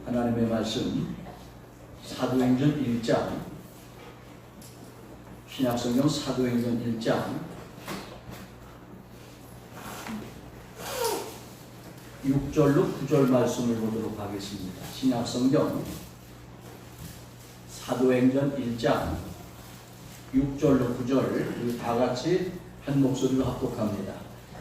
하나님의 말씀 사도행전 1장, 신약성경 사도행전 1장 6절로 9절 말씀을 보도록 하겠습니다. 신약성경 사도행전 1장 6절로 9절 우리 다같이 한 목소리로 합독합니다.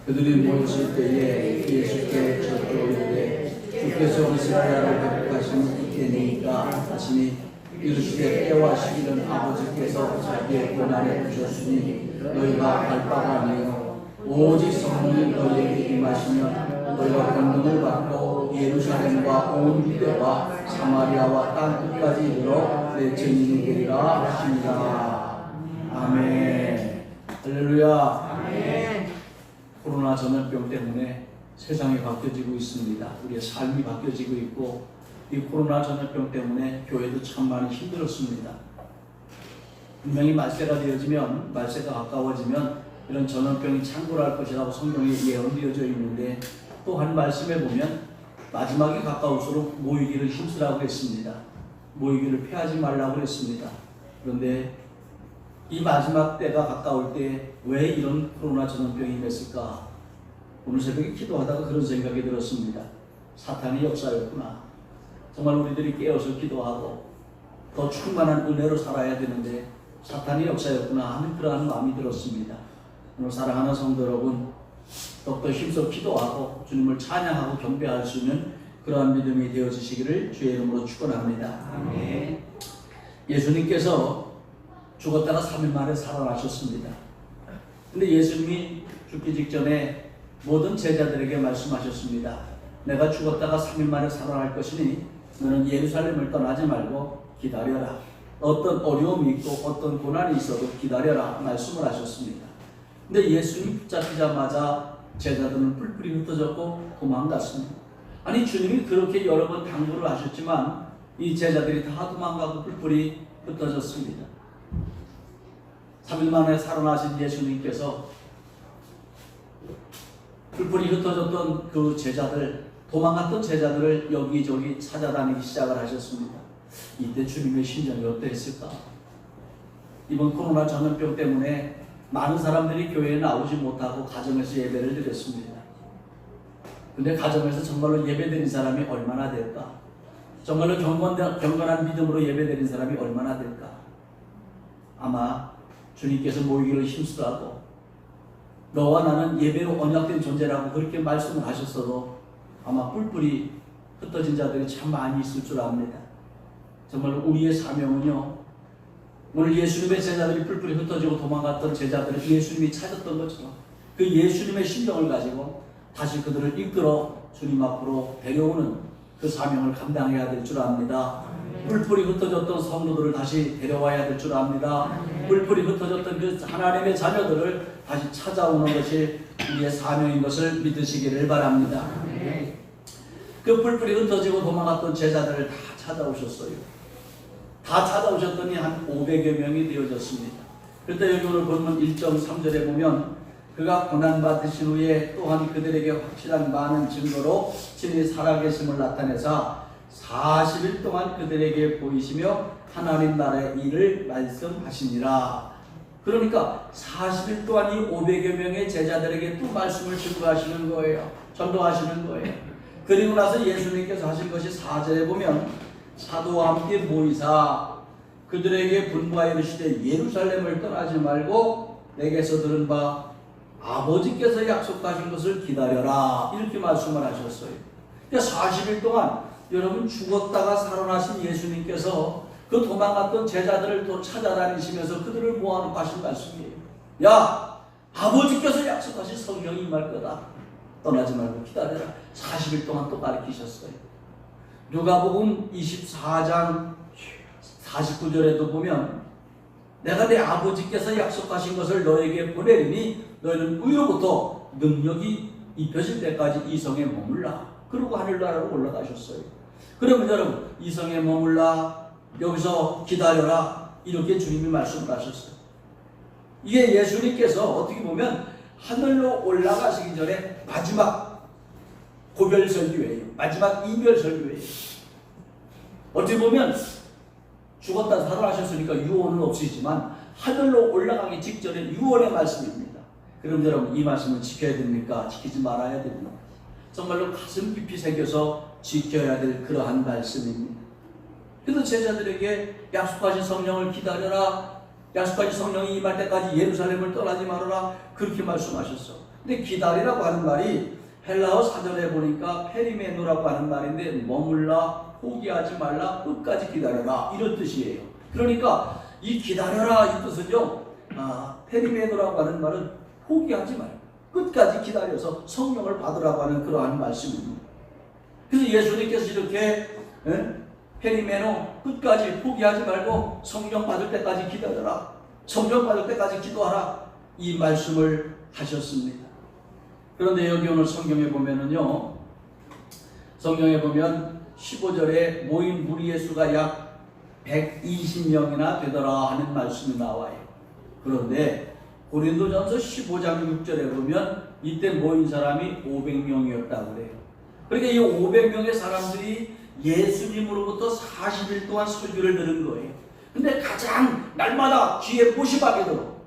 그들이 모였을 때에 예수께 저쪽에 주께서 이스라엘을 회복하시는 이때니까 하시니 이르시되 때와 시기는 아버지께서 자기의 권한에 주셨으니 너희가 알 바가 아니요 오직 성령이 너희에게 임하시면 너희가 권능을 받고 예루살렘과 온 유대와 사마리아와 땅 끝까지 이르러 내 증인이 되리라 하시니라. 아멘. 할렐루야. 아멘. 코로나 전염병 때문에 세상이 바뀌어지고 있습니다. 우리의 삶이 바뀌어지고 있고 이 코로나 전염병 때문에 교회도 참 많이 힘들었습니다. 분명히 말세가 되어지면, 말세가 가까워지면 이런 전염병이 창궐할 것이라고 성경에 예언되어져 있는데 또 한 말씀에 보면 마지막이 가까울수록 모이기를 힘쓰라고 했습니다. 모이기를 피하지 말라고 했습니다. 그런데 이 마지막 때가 가까울 때 왜 이런 코로나 전염병이 임했을까? 오늘 새벽에 기도하다가 그런 생각이 들었습니다. 사탄의 역사였구나. 정말 우리들이 깨어서 기도하고 더 충만한 은혜로 살아야 되는데 사탄의 역사였구나 하는 그러한 마음이 들었습니다. 오늘 사랑하는 성도 여러분, 더욱더 힘써 기도하고 주님을 찬양하고 경배할 수 있는 그러한 믿음이 되어지시기를 주의 이름으로 축원합니다. 아멘. 예수님께서 죽었다가 3일 만에 살아나셨습니다. 근데 예수님이 죽기 직전에 모든 제자들에게 말씀하셨습니다. 내가 죽었다가 3일 만에 살아날 것이니 너는 예루살렘을 떠나지 말고 기다려라. 어떤 어려움이 있고 어떤 고난이 있어도 기다려라 말씀을 하셨습니다. 근데 예수님이 붙잡히자마자 제자들은 뿔뿔이 흩어졌고 도망갔습니다. 아니 주님이 그렇게 여러 번 당부를 하셨지만 이 제자들이 다 도망가고 뿔뿔이 흩어졌습니다. 3일 만에 살아나신 예수님께서 뿔뿔이 흩어졌던 그 제자들, 도망갔던 제자들을 여기저기 찾아다니기 시작을 하셨습니다. 이때 주님의 심정이 어떠했을까? 이번 코로나 전염병 때문에 많은 사람들이 교회에 나오지 못하고 가정에서 예배를 드렸습니다. 근데 가정에서 정말로 예배드린 사람이 얼마나 될까? 정말로 경건한 믿음으로 예배드린 사람이 얼마나 될까? 아마 주님께서 모이기를 힘쓰라고 너와 나는 예배로 언약된 존재라고 그렇게 말씀을 하셨어도 아마 뿔뿔이 흩어진 자들이 참 많이 있을 줄 압니다. 정말 우리의 사명은요, 오늘 예수님의 제자들이 뿔뿔이 흩어지고 도망갔던 제자들을 예수님이 찾았던 것처럼 그 예수님의 심정을 가지고 다시 그들을 이끌어 주님 앞으로 데려오는 그 사명을 감당해야 될 줄 압니다. 뿔뿔이 흩어졌던 성도들을 다시 데려와야 될 줄 압니다. 뿔뿔이 흩어졌던 그 하나님의 자녀들을 다시 찾아오는 것이 우리의 사명인 것을 믿으시기를 바랍니다. 그 뿔뿔이 흩어지고 도망갔던 제자들을 다 찾아오셨어요. 다 찾아오셨더니 한 500여 명이 되어졌습니다. 그때 여기 오늘 본문 1.3절에 보면 그가 고난받으신 후에 또한 그들에게 확실한 많은 증거로 친히 살아계심을 나타내사 40일 동안 그들에게 보이시며 하나님 나라의 일을 말씀하시니라. 그러니까 40일 동안 이 500여 명의 제자들에게 또 말씀을 증거하시는 거예요. 전도하시는 거예요. 그리고 나서 예수님께서 하신 것이 4절에 보면 사도와 함께 모이사 그들에게 분부하여 이르시되 예루살렘을 떠나지 말고 내게서 들은 바 아버지께서 약속하신 것을 기다려라 이렇게 말씀을 하셨어요. 그러니까 40일 동안 여러분 죽었다가 살아나신 예수님께서 그 도망갔던 제자들을 또 찾아다니시면서 그들을 모아놓고 하신 말씀이에요. 야, 아버지께서 약속하신 성령이 임할 거다. 떠나지 말고 기다려라. 40일 동안 또 가르치셨어요. 누가복음 24장 49절에도 보면 내가 내 아버지께서 약속하신 것을 너에게 보내리니 너희는 의로부터 능력이 입혀질 때까지 이 성에 머물라. 그러고 하늘나라로 올라가셨어요. 그러면 여러분 이 성에 머물라, 여기서 기다려라 이렇게 주님이 말씀을 하셨어요. 이게 예수님께서 어떻게 보면 하늘로 올라가시기 전에 마지막 고별 설교예요. 마지막 이별 설교예요. 어찌 보면 죽었다 살아나셨으니까 유언은 없으시지만 하늘로 올라가기 직전에 유언의 말씀입니다. 그럼 여러분 이 말씀을 지켜야 됩니까? 지키지 말아야 됩니까? 정말로 가슴 깊이 새겨서 지켜야 될 그러한 말씀입니다. 그래서 제자들에게 약속하신 성령을 기다려라. 약속하신 성령이 임할 때까지 예루살렘을 떠나지 말아라. 그렇게 말씀하셨어. 근데 기다리라고 하는 말이 헬라어 사전에 보니까 페리메노라고 하는 말인데 머물라, 포기하지 말라, 끝까지 기다려라 이런 뜻이에요. 그러니까 이 기다려라 이 뜻은요, 페리메노라고 하는 말은 포기하지 말고 끝까지 기다려서 성령을 받으라고 하는 그러한 말씀입니다. 그래서 예수님께서 이렇게 페리메노 끝까지 포기하지 말고 성령 받을 때까지 기다려라, 성령 받을 때까지 기도하라 이 말씀을 하셨습니다. 그런데 여기 오늘 성경에 보면은요, 성경에 보면 15절에 모인 무리의 수가 약 120명이나 되더라 하는 말씀이 나와요. 그런데 고린도전서 15장 6절에 보면 이때 모인 사람이 500명이었다고 그래요. 그러니까 이 500명의 사람들이 예수님으로부터 40일 동안 설교를 들은 거예요. 근데 가장 날마다 귀에 못이 박이도록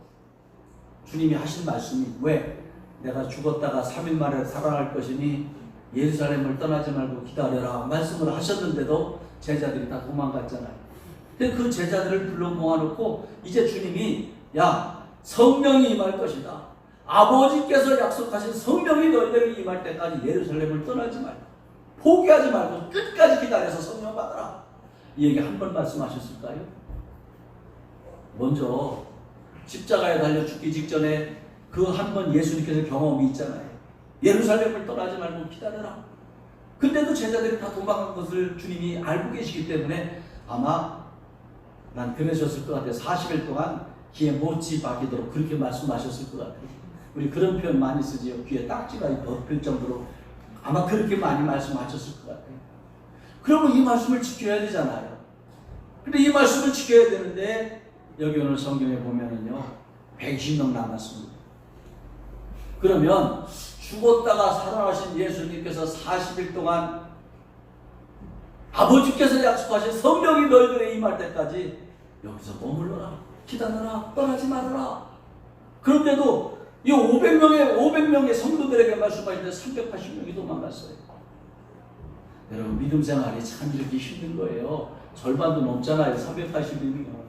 주님이 하신 말씀이 왜? 내가 죽었다가 3일 만에 살아날 것이니 예루살렘을 떠나지 말고 기다려라 말씀을 하셨는데도 제자들이 다 도망갔잖아요. 근데 그 제자들을 불러 모아놓고 이제 주님이 야 성령이 임할 것이다. 아버지께서 약속하신 성령이 너희들에게 임할 때까지 예루살렘을 떠나지 말고 포기하지 말고 끝까지 기다려서 성령 받아라. 이 얘기 한 번 말씀하셨을까요? 먼저 십자가에 달려 죽기 직전에 그 한 번 예수님께서 경험이 있잖아요. 예루살렘을 떠나지 말고 기다려라. 근데도 제자들이 다 도망간 것을 주님이 알고 계시기 때문에 아마 난 그러셨을 것 같아요. 40일 동안 귀에 못이 박히도록 그렇게 말씀하셨을 것 같아요. 우리 그런 표현 많이 쓰지요. 귀에 딱지가 벗길 정도로 아마 그렇게 많이 말씀하셨을 것 같아요. 그러면 이 말씀을 지켜야 되잖아요. 근데 이 말씀을 지켜야 되는데 여기 오늘 성경에 보면은요 120명 남았습니다. 그러면 죽었다가 살아나신 예수님께서 40일 동안 아버지께서 약속하신 성령이 너희들에 임할 때까지 여기서 머물러라, 기다려라, 떠나지 말아라. 그런데도 이 500명의 성도들에게 말씀하시는데 380명이 도망갔어요. 여러분 믿음 생활이 참 이렇게 힘든 거예요. 절반도 넘잖아요. 380명이면.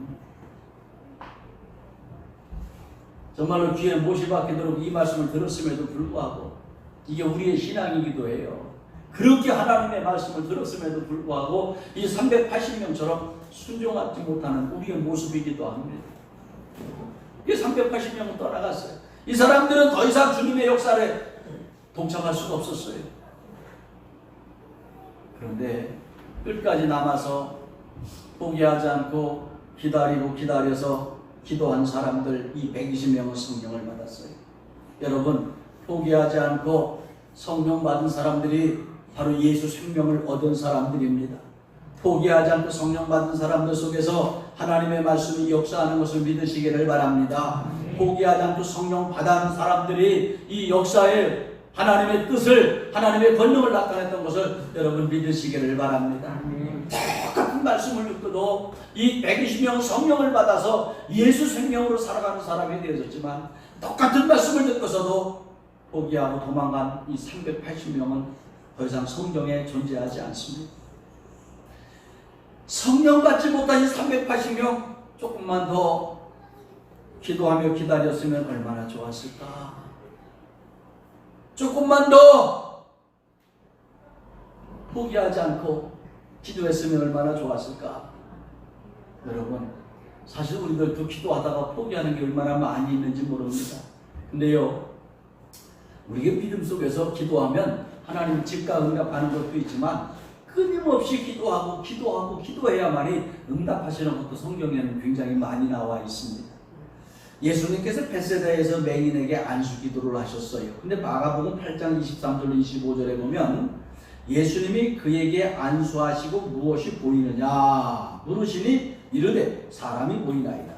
정말로 귀에 못이 박히도록 이 말씀을 들었음에도 불구하고 이게 우리의 신앙이기도 해요. 그렇게 하나님의 말씀을 들었음에도 불구하고 이 380명처럼 순종하지 못하는 우리의 모습이기도 합니다. 이 380명은 떠나갔어요. 이 사람들은 더 이상 주님의 역사에 동참할 수가 없었어요. 그런데 끝까지 남아서 포기하지 않고 기다려서 기도한 사람들 이 120명은 성령을 받았어요. 여러분 포기하지 않고 성령 받은 사람들이 바로 예수 생명을 얻은 사람들입니다. 포기하지 않고 성령 받은 사람들 속에서 하나님의 말씀이 역사하는 것을 믿으시기를 바랍니다. 포기하지 않고 성령 받은 사람들이 이 역사에 하나님의 뜻을, 하나님의 권능을 나타냈던 것을 여러분 믿으시기를 바랍니다. 똑같은 말씀을 듣고도 이 120명 성령을 받아서 예수 생명으로 살아가는 사람이 되어졌지만 똑같은 말씀을 듣고서도 포기하고 도망간 이 380명은 더 이상 성경에 존재하지 않습니다. 성령 받지 못한 이 380명 조금만 더 기도하며 기다렸으면 얼마나 좋았을까. 조금만 더 포기하지 않고 기도했으면 얼마나 좋았을까. 여러분 사실 우리들도 기도하다가 포기하는 게 얼마나 많이 있는지 모릅니다. 근데요 우리의 믿음 속에서 기도하면 하나님 즉각 응답하는 것도 있지만 끊임없이 기도해야만이 응답하시는 것도 성경에는 굉장히 많이 나와 있습니다. 예수님께서 벳세다에서 맹인에게 안수 기도를 하셨어요. 근데 마가복음 8장 23절 25절에 보면 예수님이 그에게 안수하시고 무엇이 보이느냐 물으시니 이르되 사람이 보이나이다.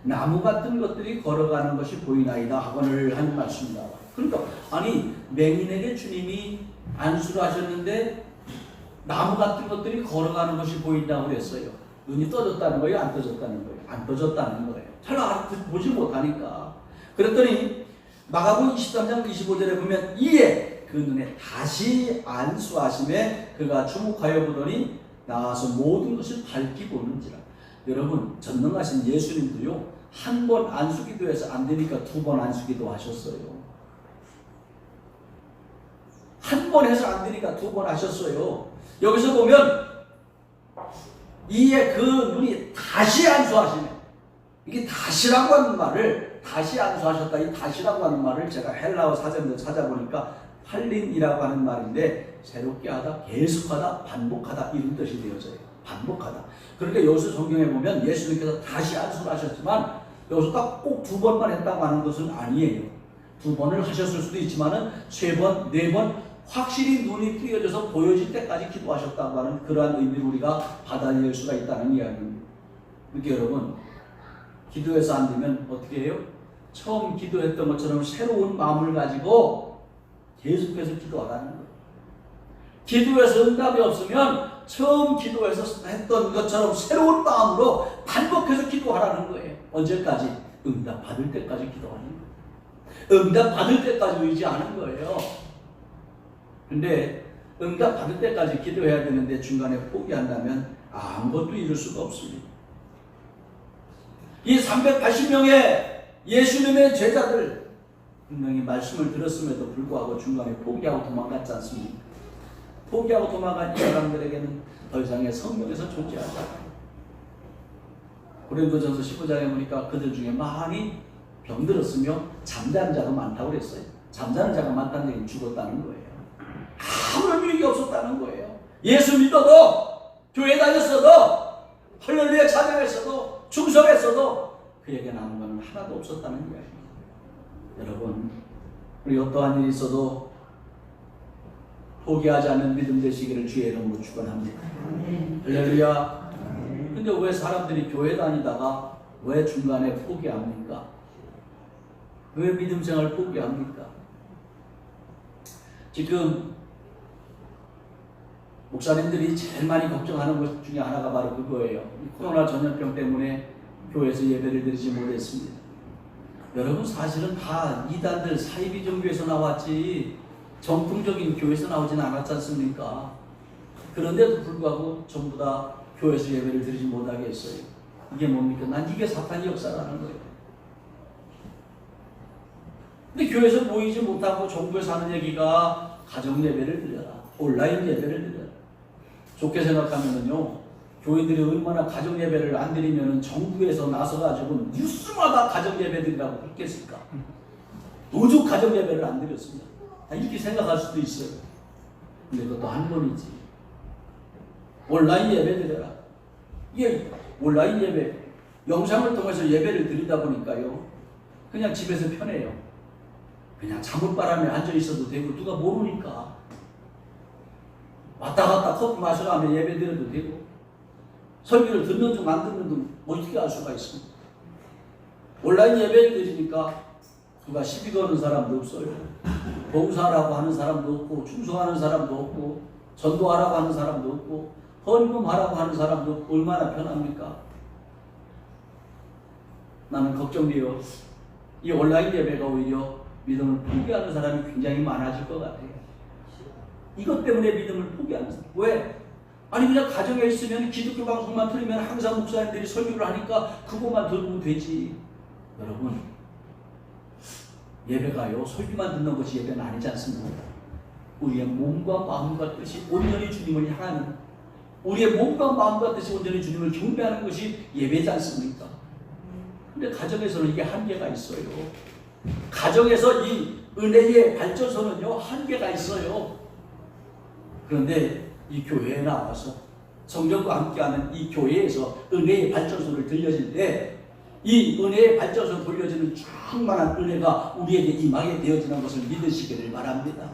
나무 같은 것들이 걸어가는 것이 보이나이다 하거늘 하는 말씀이 나와요. 그러니까 아니 맹인에게 주님이 안수를 하셨는데 나무 같은 것들이 걸어가는 것이 보인다고 그랬어요. 눈이 떠졌다는 거예요? 안 떠졌다는 거예요? 안 떠졌다는 거예요. 잘 보지 못하니까. 그랬더니 마가복음 23장 25절에 보면 이에 그 눈에 다시 안수하심에 그가 주목하여 보더니 나와서 모든 것을 밝히 보는지라. 여러분, 전능하신 예수님도요, 한 번 안수기도해서 안 되니까 2번 안수기도 하셨어요. 한 번 해서 안 되니까 2번 하셨어요. 여기서 보면 이에 그 눈이 다시 안수하시네. 이게 다시라고 하는 말을, 다시 안수하셨다, 이 다시라고 하는 말을 제가 헬라어 사전도 찾아보니까 팔린이라고 하는 말인데, 새롭게 하다, 계속하다, 반복하다, 이런 뜻이 되어져요. 반복하다. 그러니까 여기서 성경에 보면 예수님께서 다시 안수를 하셨지만 여기서 딱 꼭 2번만 했다고 하는 것은 아니에요. 2번을 하셨을 수도 있지만은 3번, 4번 확실히 눈이 뜨여져서 보여질 때까지 기도하셨다고 하는 그러한 의미를 우리가 받아들일 수가 있다는 이야기입니다. 그러니까 여러분, 기도해서 안 되면 어떻게 해요? 처음 기도했던 것처럼 새로운 마음을 가지고 계속해서 기도하라는 거예요. 기도해서 응답이 없으면 처음 기도해서 했던 것처럼 새로운 마음으로 반복해서 기도하라는 거예요. 언제까지? 응답 받을 때까지 기도하는 거예요. 응답 받을 때까지 의지하는 거예요. 근데 응답 받을 때까지 기도해야 되는데 중간에 포기한다면 아무것도 이룰 수가 없습니다. 이 380명의 예수님의 제자들 분명히 말씀을 들었음에도 불구하고 중간에 포기하고 도망갔지 않습니까? 포기하고 도망간 이 사람들에게는 더 이상의 성경에서 존재하지 않아요. 고린도전서 15장에 보니까 그들 중에 많이 병들었으며 잠자는 자도 많다고 그랬어요. 잠자는 자가 많다는 얘기는 죽었다는 거예요. 아무런 유익이 없었다는 거예요. 예수 믿어도, 교회 다녔어도, 할렐루야 찬양했어도, 충성했어도 그에게 남은 것은 하나도 없었다는 거예요. 여러분, 우리 어떠한 일이 있어도 포기하지 않는 믿음 되시기를 주의 이름으로 축원합니다. 할렐루야. 근데 왜 사람들이 교회 다니다가 왜 중간에 포기합니까? 왜 믿음 생활 포기합니까? 지금 목사님들이 제일 많이 걱정하는 것 중에 하나가 바로 그거예요. 코로나 전염병 때문에 교회에서 예배를 드리지 못했습니다. 여러분, 사실은 다 이단들 사이비 종교에서 나왔지 정통적인 교회에서 나오지는 않았지 않습니까? 그런데도 불구하고 전부 다 교회에서 예배를 드리지 못하게 했어요. 이게 뭡니까? 난 이게 사탄의 역사라는 거예요. 근데 교회에서 모이지 못하고 정부에서 하는 얘기가 가정 예배를 드려라, 온라인 예배를 드려라. 좋게 생각하면은요, 교회들이 얼마나 가정 예배를 안 드리면은 정부에서 나서가지고 뉴스마다 가정 예배 드리라고 그랬겠습니까? 도저히 가정 예배를 안 드렸습니다. 이렇게 생각할 수도 있어요. 근데 그것도 한 번이지. 온라인 예배 드려라. 이게 온라인 예배, 영상을 통해서 예배를 드리다 보니까요, 그냥 집에서 편해요. 그냥 잠옷바람에 앉아 있어도 되고, 누가 모르니까 왔다 갔다 커피 마셔가며 예배 드려도 되고, 설교를 듣는 중 안 듣는 중 어떻게 알 수가 있습니까? 온라인 예배를 드리니까 누가 시비 거는 사람도 없어요. 봉사하라고 하는 사람도 없고, 충성하는 사람도 없고, 전도하라고 하는 사람도 없고, 헌금하라고 하는 사람도 없고, 얼마나 편합니까? 나는 걱정돼요. 이 온라인 예배가 오히려 믿음을 포기하는 사람이 굉장히 많아질 것 같아요. 이것 때문에 믿음을 포기하는 사람. 왜? 아니, 그냥 가정에 있으면 기독교 방송만 틀으면 항상 목사님들이 설교를 하니까 그것만 들으면 되지. 여러분, 예배가요, 설교만 듣는 것이 예배는 아니지 않습니까? 우리의 몸과 마음과 뜻이 온전히 주님을 향하는, 우리의 몸과 마음과 뜻이 온전히 주님을 경배하는 것이 예배지 않습니까? 근데 가정에서는 이게 한계가 있어요. 가정에서 이 은혜의 발전소는요, 한계가 있어요. 그런데 이 교회에 나와서 성령과 함께하는 이 교회에서 은혜의 발전소를 들려질 때, 이 은혜의 발전소 돌려지는 충만한 은혜가 우리에게 임하게 되어지는 것을 믿으시기를 바랍니다.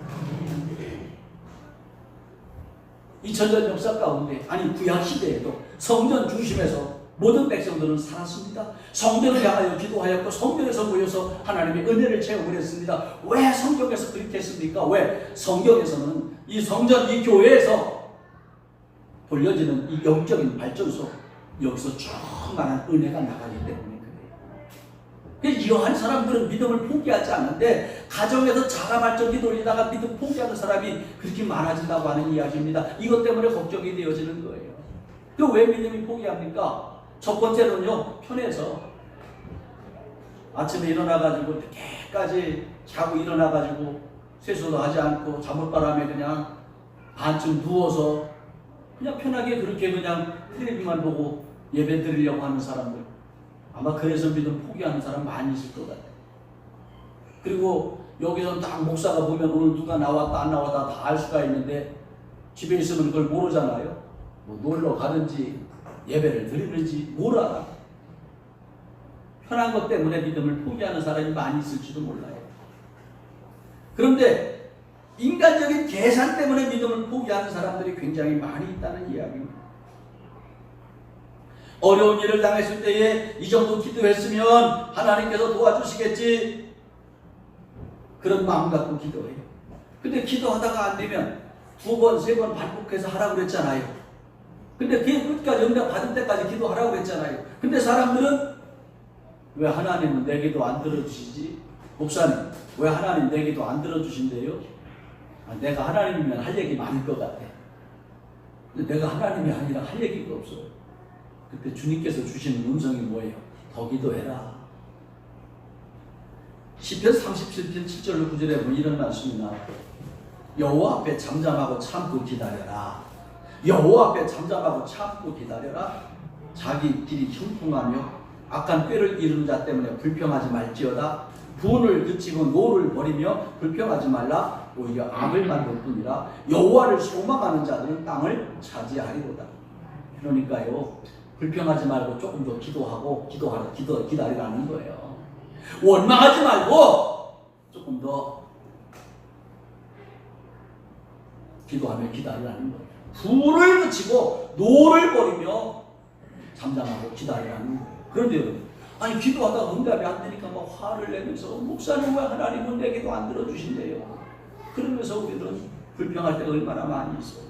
2000년 역사 가운데, 아니 구약시대에도 성전 중심에서 모든 백성들은 살았습니다. 성전을 향하여 기도하였고 성전에서 모여서 하나님의 은혜를 체험을 했습니다. 왜 성경에서 그렇게 했습니까? 왜? 성경에서는 이 성전, 이 교회에서 돌려지는 이 영적인 발전소, 여기서 충만한 은혜가 나가기 때문에 그래요. 이러한 사람들은 믿음을 포기하지 않는데, 가정에서 자가 발전기 돌리다가 믿음 포기하는 사람이 그렇게 많아진다고 하는 이야기입니다. 이것 때문에 걱정이 되어지는 거예요. 그 왜 믿음이 포기합니까? 첫 번째로는요, 편해서. 아침에 일어나가지고 늦게까지 자고 일어나가지고 세수도 하지 않고 잠옷바람에 그냥 반쯤 누워서 그냥 편하게 그렇게 그냥 텔레비만 보고 예배 드리려고 하는 사람들, 아마 그래서 믿음 포기하는 사람 많이 있을 것 같아요. 그리고 여기서 딱 목사가 보면 오늘 누가 나왔다 안 나왔다 다 알 수가 있는데, 집에 있으면 그걸 모르잖아요. 뭐 놀러 가든지 예배를 드리는지 뭘 알아. 편한 것 때문에 믿음을 포기하는 사람이 많이 있을지도 몰라요. 그런데 인간적인 계산 때문에 믿음을 포기하는 사람들이 굉장히 많이 있다는 이야기입니다. 어려운 일을 당했을 때에 이 정도 기도했으면 하나님께서 도와주시겠지, 그런 마음 갖고 기도해요. 근데 기도하다가 안 되면 2번, 3번 반복해서 하라고 그랬잖아요. 근데 그게 끝까지 응답 받을 때까지 기도하라고 그랬잖아요. 근데 사람들은 왜 하나님은 내 기도 안 들어주시지? 목사님, 왜 하나님 내 기도 안 들어주신대요? 내가 하나님이면 할 얘기 많을 것 같아. 근데 내가 하나님이 아니라 할 얘기가 없어요. 그때 주님께서 주시는 음성이 뭐예요? 더 기도해라. 시편 37편 7절 9절에 보면 이런 말씀이 나와요. 여호와 앞에 잠잠하고 참고 기다려라. 여호와 앞에 잠잠하고 참고 기다려라. 자기 길이 형통하며 악한 꾀를 이루는 자 때문에 불평하지 말지어다. 분을 그치고 노를 버리며 불평하지 말라. 오히려 악을 만들 뿐이라. 여호와를 소망하는 자들은 땅을 차지하리로다. 그러니까요, 불평하지 말고 조금 더 기도하고 기다리라는 거예요. 원망하지 말고 조금 더 기도하며 기다리라는 거예요. 불을 그치고 노를 버리며 잠잠하고 기다리라는 거예요. 그런데 여러분, 아니 기도하다가 응답이 안 되니까 막 화를 내면서 목사님 왜 하나님은 내 기도 안 들어주신대요? 그러면서 우리는 불평할 때가 얼마나 많이 있어요.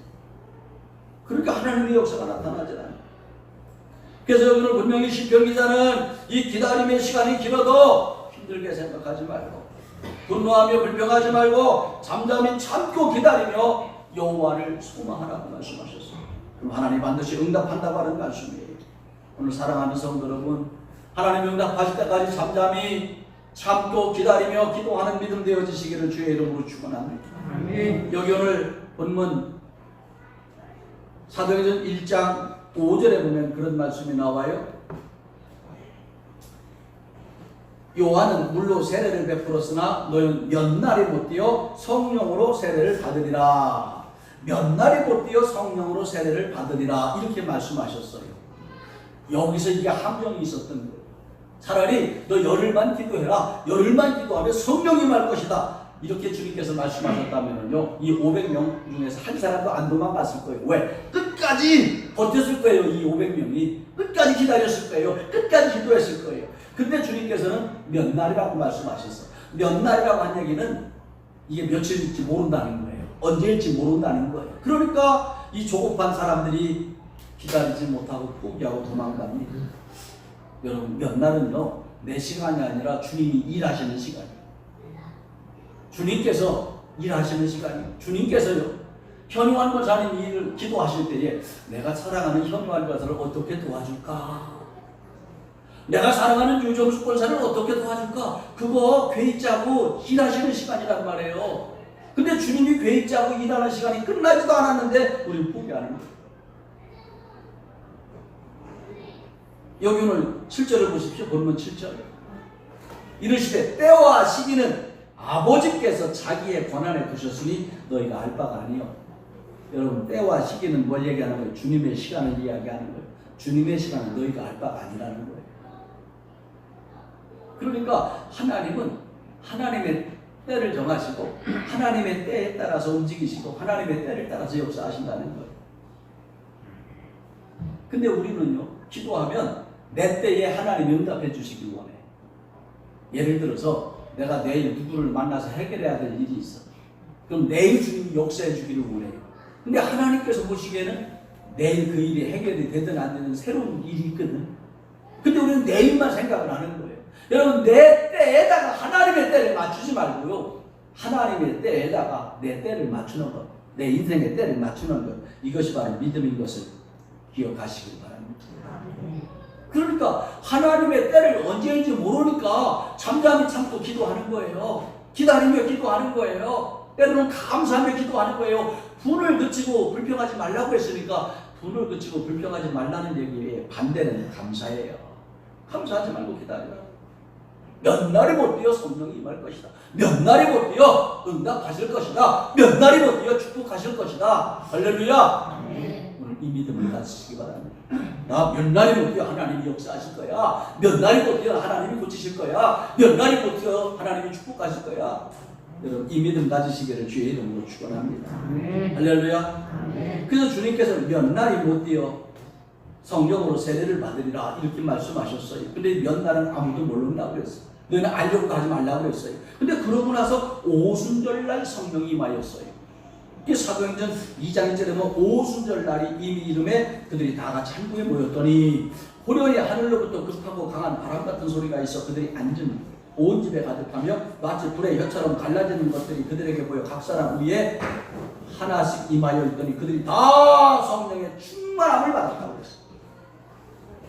그러니까 하나님의 역사가 나타나지 않아요. 그래서 여러분은 분명히 시편 기자는 이 기다림의 시간이 길어도 힘들게 생각하지 말고, 분노하며 불평하지 말고 잠잠히 참고 기다리며 여호와를 소망하라고 말씀하셨어요. 그럼 하나님 반드시 응답한다고 하는 말씀이에요. 오늘 사랑하는 성도 여러분, 하나님 응답하실 때까지 잠잠히 참고 기다리며 기도하는 믿음 되어지시기를 주의 이름으로 축원합니다. 여기 오늘 본문 사도행전 1장 5절에 보면 그런 말씀이 나와요. 요한은 물로 세례를 베풀었으나 너희는 몇 날이 못 되어 성령으로 세례를 받으리라. 몇 날이 못 되어 성령으로 세례를 받으리라. 이렇게 말씀하셨어요. 여기서 이게 함정이 있었던 거예요. 차라리 너 열흘만 기도해라. 열흘만 기도하면 성령이 말 것이다. 이렇게 주님께서 말씀하셨다면요, 이 500명 중에서 한 사람도 안 도망갔을 거예요. 왜? 끝까지 버텼을 거예요. 이 500명이 끝까지 기다렸을 거예요. 끝까지 기도했을 거예요. 근데 주님께서는 몇 날이라고 말씀하셨어요. 몇 날이라고 한 얘기는 이게 며칠일지 모른다는 거예요. 언제일지 모른다는 거예요. 그러니까 이 조급한 사람들이 기다리지 못하고 포기하고 도망갑니다. 여러분, 몇 날은요, 내 시간이 아니라 주님이 일하시는 시간이에요. 주님께서 일하시는 시간이에요. 주님께서요, 현유한 권사님 일을 기도하실 때에 내가 사랑하는 현유한 권사를 어떻게 도와줄까? 내가 사랑하는 유정수 권사를 어떻게 도와줄까? 그거 계획 짜고 일하시는 시간이란 말이에요. 근데 주님이 계획 짜고 일하는 시간이 끝나지도 않았는데 우리는 포기하는 거예요. 여기 오늘 7절을 보십시오. 본문 7절. 이르시되 때와 시기는 아버지께서 자기의 권한에 두셨으니 너희가 알 바가 아니요. 여러분, 때와 시기는 뭘 얘기하는 거예요? 주님의 시간을 이야기하는 거예요. 주님의 시간은 너희가 알 바가 아니라는 거예요. 그러니까 하나님은 하나님의 때를 정하시고 하나님의 때에 따라서 움직이시고 하나님의 때를 따라서 역사하신다는 거예요. 근데 우리는요, 기도하면 내 때에 하나님이 응답해 주시길 원해. 예를 들어서 내가 내일 누구를 만나서 해결해야 될 일이 있어. 그럼 내일 주님이 역사해 주기를 원해요. 근데 하나님께서 보시기에는 내일 그 일이 해결이 되든 안 되든 새로운 일이 있거든. 근데 우리는 내일만 생각을 하는 거예요. 여러분, 내 때에다가 하나님의 때를 맞추지 말고요, 하나님의 때에다가 내 때를 맞추는 것, 내 인생의 때를 맞추는 것, 이것이 바로 믿음인 것을 기억하시길 바랍니다. 그러니까 하나님의 때를 언제인지 모르니까 잠잠히 참고 기도하는 거예요. 기다리며 기도하는 거예요. 때로는 감사하며 기도하는 거예요. 분을 그치고 불평하지 말라고 했으니까 분을 그치고 불평하지 말라는 얘기에 반대는 감사예요. 감사하지 말고 기다려라. 몇 날이 못 되어 성령이 임할 것이다. 몇 날이 못 되어 응답하실 것이다. 몇 날이 못 되어 축복하실 것이다. 할렐루야. 오늘 이 믿음을 가지시기 바랍니다. 나 몇 날이 못 되어 하나님이 역사하실 거야. 몇 날이 못 되어 하나님이 고치실 거야. 몇 날이 못 되어 하나님이 축복하실 거야. 여러분, 이 믿음 가지시기를 주의 이름으로 축원합니다. 할렐루야. 그래서 주님께서 몇 날이 못 되어 성령으로 세례를 받으리라 이렇게 말씀하셨어요. 근데 몇 날은 아무도 모른다고 그랬어요. 너희는 알려고 하지 말라고 그랬어요. 근데 그러고 나서 오순절날 성령이 임하였어요. 이게 사도행전 2장에 되면 오순절날이 이미 이름에 그들이 다 같이 한 곳에 모였더니 호련히 하늘로부터 급하고 강한 바람 같은 소리가 있어 그들이 앉은 온 집에 가득하며 마치 불의 혀처럼 갈라지는 것들이 그들에게 보여 각 사람 위에 하나씩 임하여 있더니 그들이 다 성령의 충만함을 받았다고 그랬어요.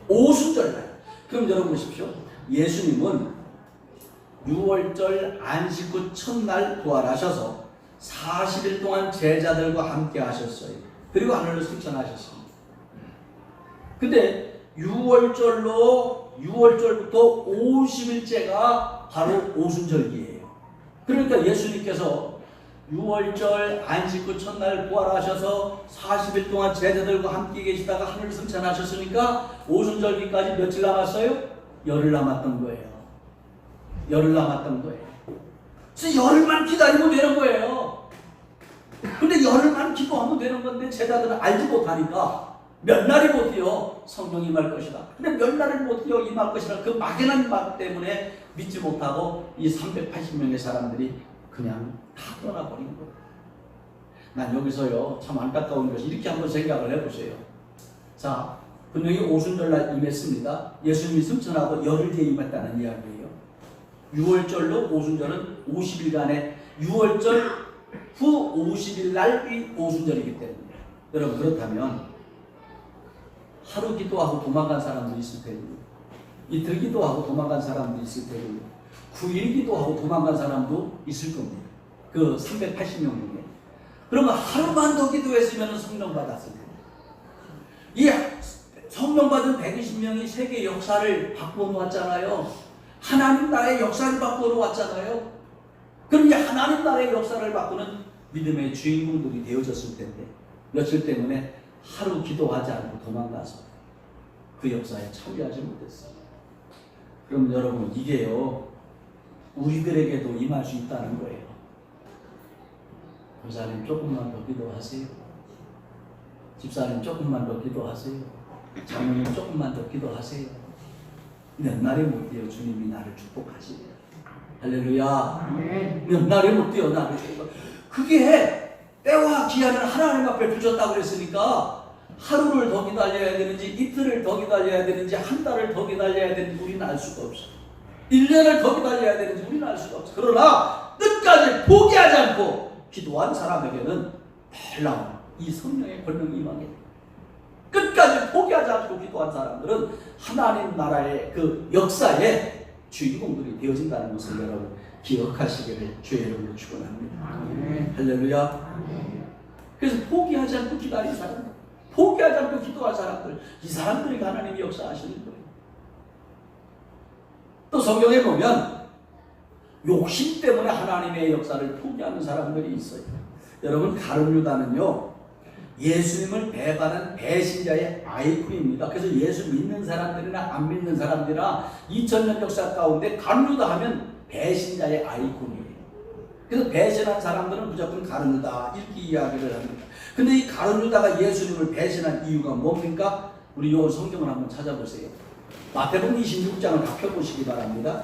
오순절날. 그럼 여러분 보십시오. 예수님은 6월절 안식 후 첫날 부활하셔서 40일 동안 제자들과 함께 하셨어요. 그리고 하늘로 승천하셨습니다. 근데 6월절부터 50일째가 바로 오순절기예요. 그러니까 예수님께서 6월절 안식 후 첫날 부활하셔서 40일 동안 제자들과 함께 계시다가 하늘 승천하셨으니까 오순절기까지 며칠 남았어요? 열흘 남았던 거예요. 열흘 남았던 거예요. 그래서 열흘만 기다리면 되는 거예요. 근데 열흘만 기도하면 되는 건데 제자들은 알지 못하니까 몇 날이 못 되어 성령이 임할 것이다. 근데 몇 날을 못 되어 임할 것이라 그 막연한 말 때문에 믿지 못하고 이 380명의 사람들이 그냥 다 떠나버린 거예요. 난 여기서요 참 안타까운 것이 이렇게 한번 생각을 해보세요. 자, 분명히 오순절날 임했습니다. 예수님이 승천하고 열흘 뒤에 임했다는 이야기예요. 6월절로 오순절은 50일간의 6월절 후 50일 날이 오순절이기 때문에 여러분 그렇다면 하루 기도하고 도망간 사람도 있을 테고요. 이틀 기도하고 도망간 사람도 있을 테고요. 9일 기도하고 도망간 사람도 있을 겁니다. 그 380명 중에. 그러면 하루만 더 기도했으면 성령 받았을 텐데. 이 성령 받은 120명이 세계 역사를 바꾸어 놓았잖아요. 하나님 나라의 역사를 바꾸어 놓았잖아요. 그럼 이 하나님 나라의 역사를 바꾸는 믿음의 주인공들이 되어졌을 텐데 며칠 때문에 하루 기도하지 않고 도망가서 그 역사에 참여하지 못했어요. 그럼 여러분 이게요 우리들에게도 임할 수 있다는 거예요. 목사님 조금만 더 기도하세요. 집사님 조금만 더 기도하세요. 장모님 조금만 더 기도하세요. 몇 날이 못 되어 주님이 나를 축복하시래요. 할렐루야. 몇 날이 못 되어 나를 축복. 그게 때와 기한을 하나님 앞에 두셨다고 그랬으니까 하루를 더 기다려야 되는지 이틀을 더 기다려야 되는지 한 달을 더 기다려야 되는지 우리는 알 수가 없어. 1년을 더 기다려야 되는지 우리는 알 수가 없어. 그러나 끝까지 포기하지 않고 기도한 사람에게는 놀라운 이 성령의 권능이 임하게 됩니다. 끝까지 포기하지 않고 기도한 사람들은 하나님 나라의 그 역사의 주인공들이 되어진다는 것을 여러분 기억하시기를 주의 이름으로 축원합니다. 할렐루야. 그래서 포기하지 않고 기다린 사람들, 포기하지 않고 기도한 사람들, 이 사람들이 하나님이 역사하시는 거예요. 또 성경에 보면 욕심 때문에 하나님의 역사를 포기하는 사람들이 있어요. 여러분 가룟 유다는요 예수님을 배반한 배신자의 아이콘입니다. 그래서 예수 믿는 사람들이나 안 믿는 사람들이나 2000년 역사 가운데 가룟 유다 하면 배신자의 아이콘이에요. 그래서 배신한 사람들은 무조건 가룟 유다 이렇게 이야기를 합니다. 근데 이 가룟 유다가 예수님을 배신한 이유가 뭡니까? 우리 요 성경을 한번 찾아보세요. 마태복음 26장을 다 펴보시기 바랍니다.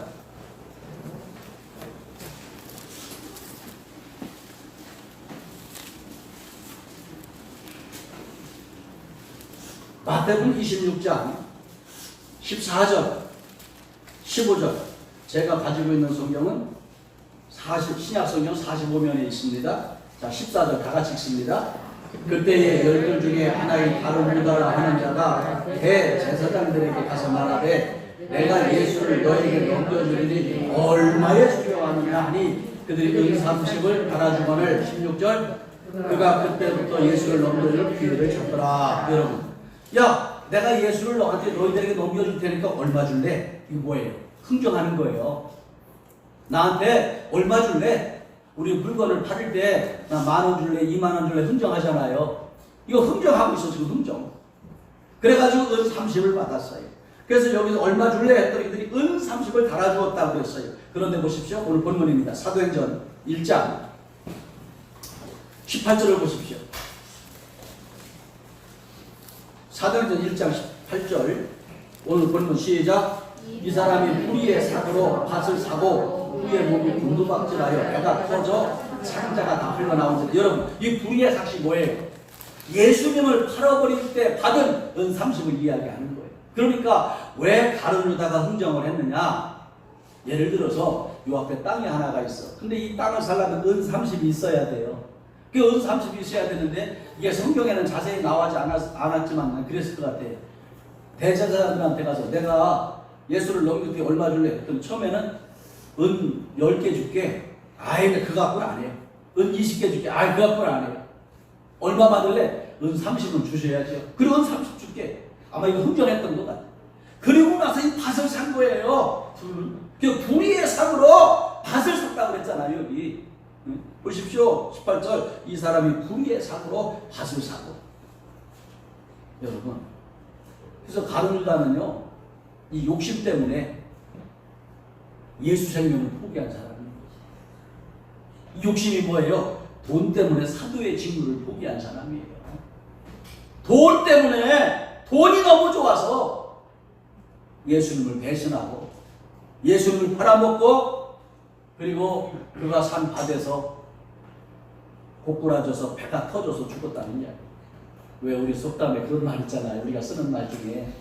마태복음 26장 14절, 15절. 제가 가지고 있는 성경은 신약 성경 45면에 있습니다. 자, 14절 다 같이 읽습니다. 그때에 열둘 중에 하나인 다른 유다라 하는 자가 대제사장들에게 가서 말하되 내가 예수를 너에게 넘겨주리니 얼마에 주려 하느냐 하니 그들이 은 30을 달아주거늘. 16절 그가 그때부터 예수를 넘겨줄 기회를 찾더라. 여러분, 야, 내가 예수를 너희들에게 넘겨줄 테니까 얼마 줄래? 이거 뭐예요? 흥정하는 거예요. 나한테 얼마 줄래? 우리 물건을 팔을 때 나 10,000원 줄래, 20,000원 줄래 흥정하잖아요. 이거 흥정하고 있어, 지금 흥정. 그래가지고 은 30을 받았어요. 그래서 여기서 얼마 줄래 했더니 이들이 은 30을 달아주었다고 했어요. 그런데 보십시오. 오늘 본문입니다. 사도행전 1장 18절을 보십시오. 사도행전 1장 18절 오늘 본문 시작. 이 사람이 불의의 사고로 밭을 사고 그의 몸이 곤두박질하여 배가 터져 창자가 다 흘러나온다. 여러분, 이 불의의 삭시 뭐예요? 예수님을 팔아버릴 때 받은 은 30을 이야기하는 거예요. 그러니까 왜 가룟 유다가 흥정을 했느냐? 예를 들어서 요 앞에 땅이 하나가 있어. 근데 이 땅을 살려면 은 30이 있어야 돼요. 그 은 30이 있어야 되는데 이게 성경에는 자세히 나오지 않았지만 그랬을 것 같아요. 대제사장들한테 가서 내가 예수를 넘길 때 얼마 줄래? 그랬더니 처음에는 은 10개 줄게. 아이, 그거 갖고는 안 해요. 은 20개 줄게. 아이, 그거 갖고는 안 해요. 얼마 받을래? 은 30은 주셔야죠. 그리고 은 30 줄게. 아마 이거 흥정했던 것 같아. 그리고 나서 이 밭을 산 거예요. 그 불의의 삭으로 밭을 샀다고 그랬잖아요, 여기. 보십시오. 18절. 이 사람이 불의의 삭으로 밭을 사고. 여러분. 그래서 가룟 유다는요, 이 욕심 때문에 예수 생명을 포기한 사람입니다. 이 욕심이 뭐예요? 돈 때문에 사도의 직무를 포기한 사람이에요. 돈 때문에 돈이 너무 좋아서 예수님을 배신하고 예수님을 팔아먹고 그리고 그가 산 밭에서 고꾸라져서 배가 터져서 죽었다는 이야기. 왜 우리 속담에 그런 말 있잖아요. 우리가 쓰는 말 중에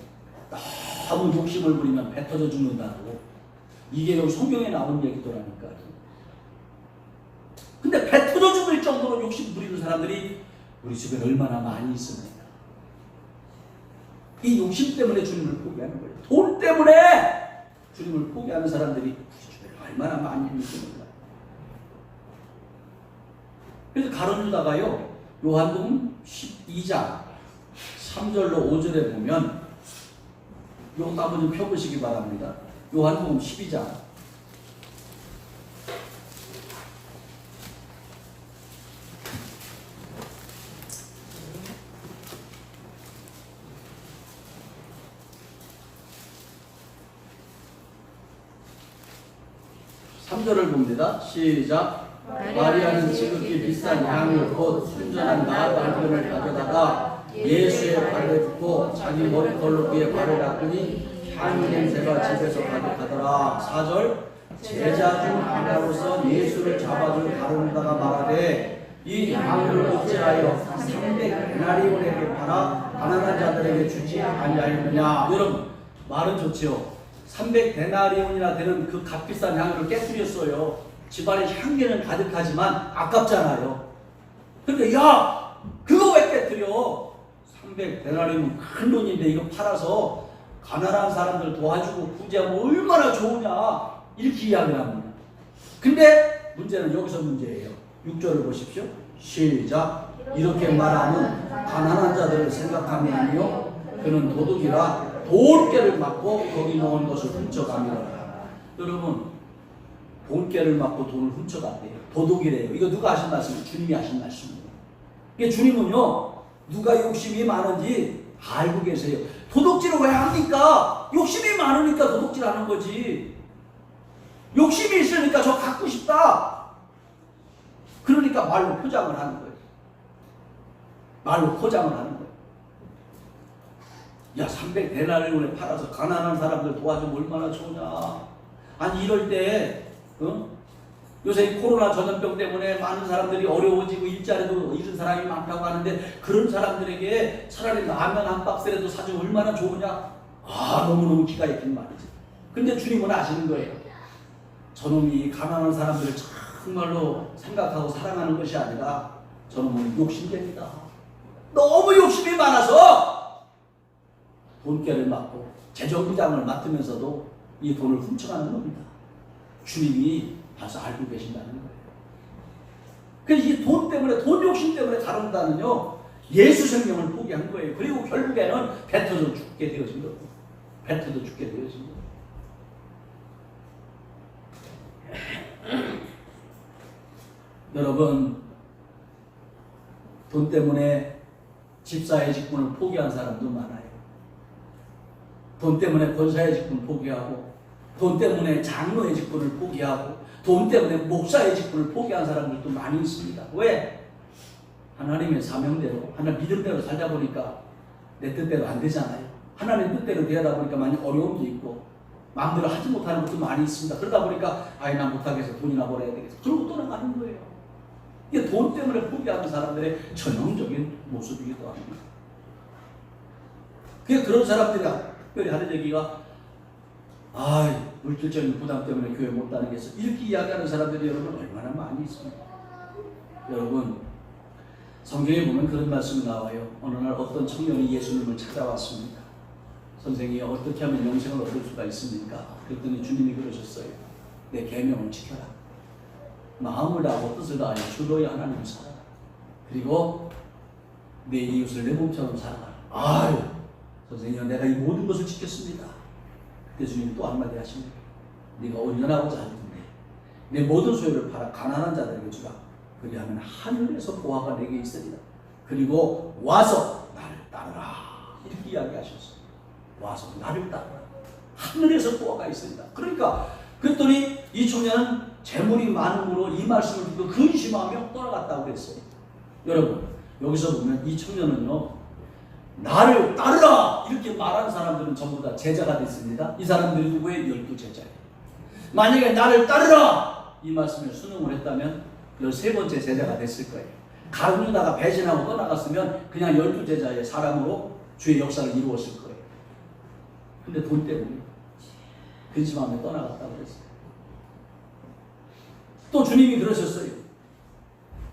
너무 욕심을 부리면 배 터져 죽는다고. 이게 여기 성경에 나온 얘기더라니까. 근데 배 터져 죽을 정도로 욕심 부리는 사람들이 우리 주변에 얼마나 많이 있습니까? 이 욕심 때문에 주님을 포기하는 거예요. 돈 때문에 주님을 포기하는 사람들이 우리 주변에 얼마나 많이 있습니까? 그래서 가룟 유다가요, 요한복음 12장 3절로 5절에 보면 요것도 한번 좀 펴보시기 바랍니다. 요한복음 12장 3절을 봅니다. 시작. 마리아는 지극히 비싼 양을 곧 순전한 나귀 한 편을 가져다가 예수의 발에 붓고 자기 머리털로 그의 발을 닦으니 향유 냄새가 집에서 가득하더라. 4절. 제자 중 하나로서 예수를 잡아줄 가룟 유다가 말하되 이 향유를 어찌하여 300데나리온에게 팔아 가난한 자들에게 주지 아니하였느냐. 여러분, 말은 좋지요. 300데나리온이나 되는 그 값비싼 향유를 깨뜨렸어요. 집안에 향기는 가득하지만 아깝잖아요. 근데 야, 그거 왜 깨뜨려? 300데나리온 큰 돈인데 이거 팔아서 가난한 사람들 도와주고 구제하면 얼마나 좋으냐, 이렇게 이야기를 합니다. 근데 문제는 여기서 문제예요. 6절을 보십시오. 시작. 이렇게 말하면 가난한 자들을 생각함이 아니요 그는 도둑이라 돈깨를 맞고 거기 넣은 것을 훔쳐가미라. 여러분, 돈깨를 맞고 돈을 훔쳐갔대요. 도둑이래요. 이거 누가 하신 말씀이에요? 주님이 하신 말씀이에요. 이게 주님은요, 누가 욕심이 많은지 알고 계세요. 도둑질을 왜 합니까? 욕심이 많으니까 도둑질 하는 거지. 욕심이 있으니까 저 갖고 싶다. 그러니까 말로 포장을 하는 거예요. 말로 포장을 하는 거예요. 야, 300데나리온에 팔아서 가난한 사람들 도와주면 얼마나 좋으냐. 아니, 이럴 때 요새 코로나 전염병 때문에 많은 사람들이 어려워지고 일자리도 잃은 사람이 많다고 하는데 그런 사람들에게 차라리 라면 한 박스라도 사주면 얼마나 좋으냐? 너무너무 기가 막힌 말이지. 근데 주님은 아시는 거예요. 저놈이 가난한 사람들을 정말로 생각하고 사랑하는 것이 아니라 저놈은 욕심쟁이다. 너무 욕심이 많아서 돈깨를 맡고 재정부장을 맡으면서도 이 돈을 훔쳐가는 겁니다. 주님이 벌써 알고 계신다는 거예요. 그래서 이 돈 때문에, 돈 욕심 때문에 다룬다는요, 예수 생명을 포기한 거예요. 그리고 결국에는 뱉어져 죽게 되어진 거고, 뱉어져 죽게 되어진 거고. 여러분, 돈 때문에 집사의 직분을 포기한 사람도 많아요. 돈 때문에 권사의 직분을 포기하고, 돈 때문에 장로의 직분을 포기하고, 돈 때문에 목사의 직분을 포기한 사람들도 많이 있습니다. 왜? 하나님의 사명대로, 하나님 믿음대로 살다 보니까 내 뜻대로 안 되잖아요. 하나님 뜻대로 되다 보니까 많이 어려움도 있고 마음대로 하지 못하는 것도 많이 있습니다. 그러다 보니까 나 못하겠어, 돈이나 벌어야 되겠어, 그러고 떠나가는 거예요. 이게 돈 때문에 포기하는 사람들의 전형적인 모습이기도 합니다. 그런 사람들이 특별히 하는 얘기가 물질적인 부담 때문에 교회 못 다니겠어, 이렇게 이야기하는 사람들이 여러분 얼마나 많이 있습니다. 여러분, 성경에 보면 그런 말씀이 나와요. 어느 날 어떤 청년이 예수님을 찾아왔습니다. 선생님, 어떻게 하면 영생을 얻을 수가 있습니까? 그랬더니 주님이 그러셨어요. 내 계명을 지켜라. 마음을 다하고 뜻을 다하여 주 너의 하나님을 살아라. 그리고 내 이웃을 내 몸처럼 살아라. 선생님, 내가 이 모든 것을 지켰습니다. 그때 주님이 또 한마디 하십니다. 네가 온전하고자 할 텐데 내 모든 소유를 팔아 가난한 자들에게 주라. 그리하면 하늘에서 보화가 내게 있으리라. 그리고 와서 나를 따르라. 이렇게 이야기하셨어요. 와서 나를 따르라. 하늘에서 보화가 있으리라. 그러니까 그랬더니 이 청년은 재물이 많음으로 이 말씀을 듣고 근심하며 떠나갔다고 그랬어요. 여러분, 여기서 보면 이 청년은요, 나를 따르라 이렇게 말하는 사람들은 전부 다 제자가 됐습니다. 이 사람들이 누구의? 12제자예요. 만약에 나를 따르라 이 말씀을 순응을 했다면 13번째 제자가 됐을 거예요. 가룟 유다가 배신하고 떠나갔으면 그냥 12제자의 사람으로 주의 역사를 이루었을 거예요. 근데 돈 때문에 근심하며 떠나갔다고 그랬어요. 또 주님이 그러셨어요.